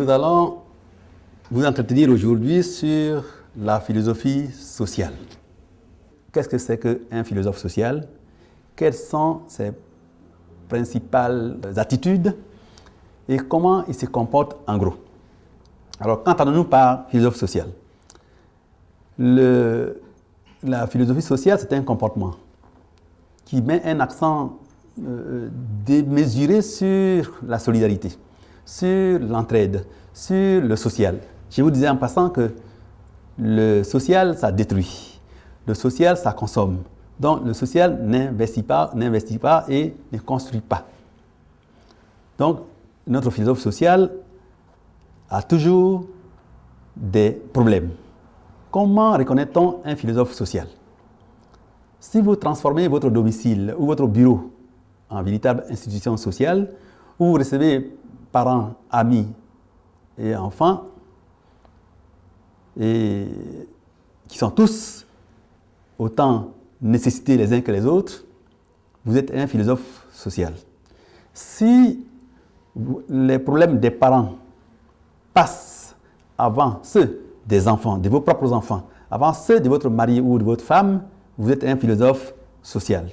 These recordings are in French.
Nous allons vous entretenir aujourd'hui sur la philosophie sociale. Qu'est-ce que c'est qu'un philosophe social? Quelles sont ses principales attitudes et comment il se comporte en gros? Alors, qu'entendons-nous par philosophe social? La philosophie sociale, c'est un comportement qui met un accent démesuré sur la solidarité, sur l'entraide, sur le social. Je vous disais en passant que le social, ça détruit. Le social, ça consomme. Donc, le social n'investit pas et ne construit pas. Donc, notre philosophe social a toujours des problèmes. Comment reconnaît-on un philosophe social? Si vous transformez votre domicile ou votre bureau en véritable institution sociale, où vous recevez parents, amis et enfants, et qui sont tous autant nécessités les uns que les autres, vous êtes un philosophe social. Si les problèmes des parents passent avant ceux des enfants, de vos propres enfants, avant ceux de votre mari ou de votre femme, vous êtes un philosophe social.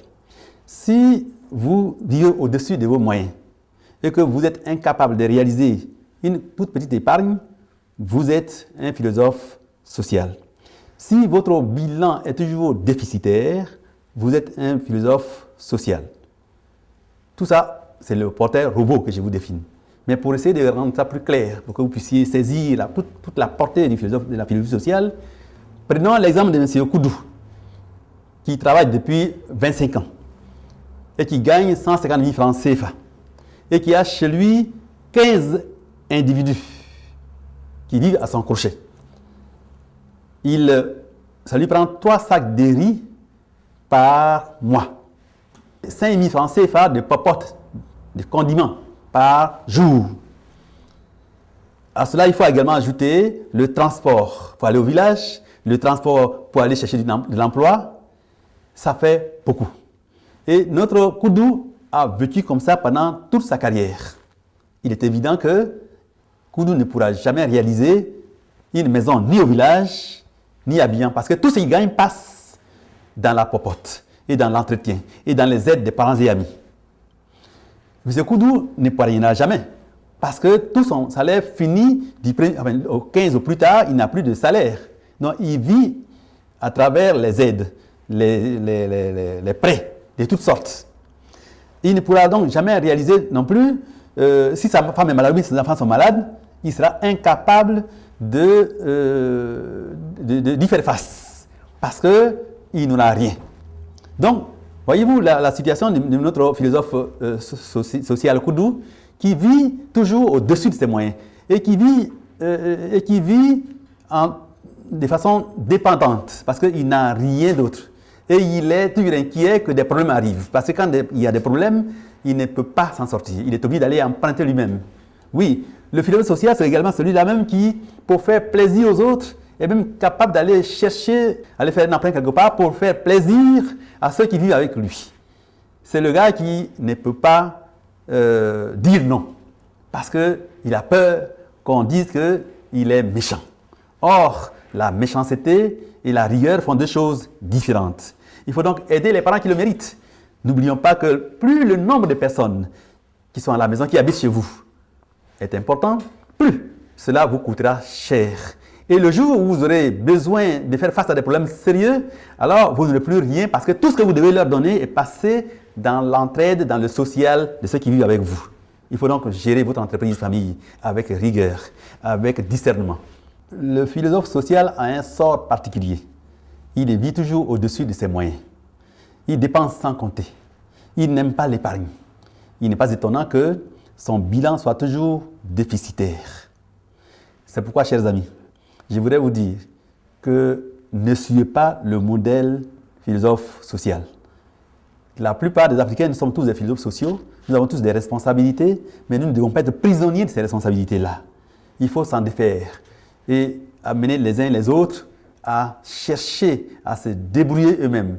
Si vous vivez au-dessus de vos moyens et que vous êtes incapable de réaliser une toute petite épargne, vous êtes un philosophe social. Si votre bilan est toujours déficitaire, vous êtes un philosophe social. Tout ça, c'est le portrait robot que je vous définis. Mais pour essayer de rendre ça plus clair, pour que vous puissiez saisir toute la portée de la philosophie sociale, prenons l'exemple de M. Koudou, qui travaille depuis 25 ans et qui gagne 150 000 francs CFA et qui a chez lui 15 individus qui vivent à son crochet. Ça lui prend 3 sacs de riz par mois. 5 000 francs CFA de popote, de condiments par jour. À cela, il faut également ajouter le transport pour aller au village, le transport pour aller chercher de l'emploi. Ça fait beaucoup. Et notre Koudou a vécu comme ça pendant toute sa carrière. Il est évident que Koudou ne pourra jamais réaliser une maison ni au village, ni à Bihan, parce que tout ce qu'il gagne passe dans la popote, et dans l'entretien, et dans les aides des parents et amis. M. Koudou ne parviendra jamais, parce que tout son salaire finit au 15 au plus tard, il n'a plus de salaire. Donc, il vit à travers les aides, les prêts de toutes sortes. Il ne pourra donc jamais réaliser non plus, si sa femme est malade ou si ses enfants sont malades, il sera incapable d'y faire face, parce qu'il n'aura rien. Donc, voyez-vous la situation de notre philosophe social Koudou, qui vit toujours au-dessus de ses moyens et qui vit de façon dépendante, parce qu'il n'a rien d'autre. Et il est toujours inquiet que des problèmes arrivent. Parce que quand il y a des problèmes, il ne peut pas s'en sortir. Il est obligé d'aller emprunter lui-même. Oui, le philosophe social, c'est également celui-là même qui, pour faire plaisir aux autres, est même capable d'aller chercher, aller faire un emprunt quelque part pour faire plaisir à ceux qui vivent avec lui. C'est le gars qui ne peut pas dire non. Parce qu'il a peur qu'on dise qu'il est méchant. Or, la méchanceté et la rigueur font deux choses différentes. Il faut donc aider les parents qui le méritent. N'oublions pas que plus le nombre de personnes qui sont à la maison, qui habitent chez vous, est important, plus cela vous coûtera cher. Et le jour où vous aurez besoin de faire face à des problèmes sérieux, alors vous n'aurez plus rien parce que tout ce que vous devez leur donner est passé dans l'entraide, dans le social de ceux qui vivent avec vous. Il faut donc gérer votre entreprise famille avec rigueur, avec discernement. Le philosophe social a un sort particulier. Il vit toujours au-dessus de ses moyens. Il dépense sans compter. Il n'aime pas l'épargne. Il n'est pas étonnant que son bilan soit toujours déficitaire. C'est pourquoi, chers amis, je voudrais vous dire que ne suivez pas le modèle philosophe social. La plupart des Africains, nous sommes tous des philosophes sociaux, nous avons tous des responsabilités, mais nous ne devons pas être prisonniers de ces responsabilités-là. Il faut s'en défaire et amener les uns et les autres à chercher à se débrouiller eux-mêmes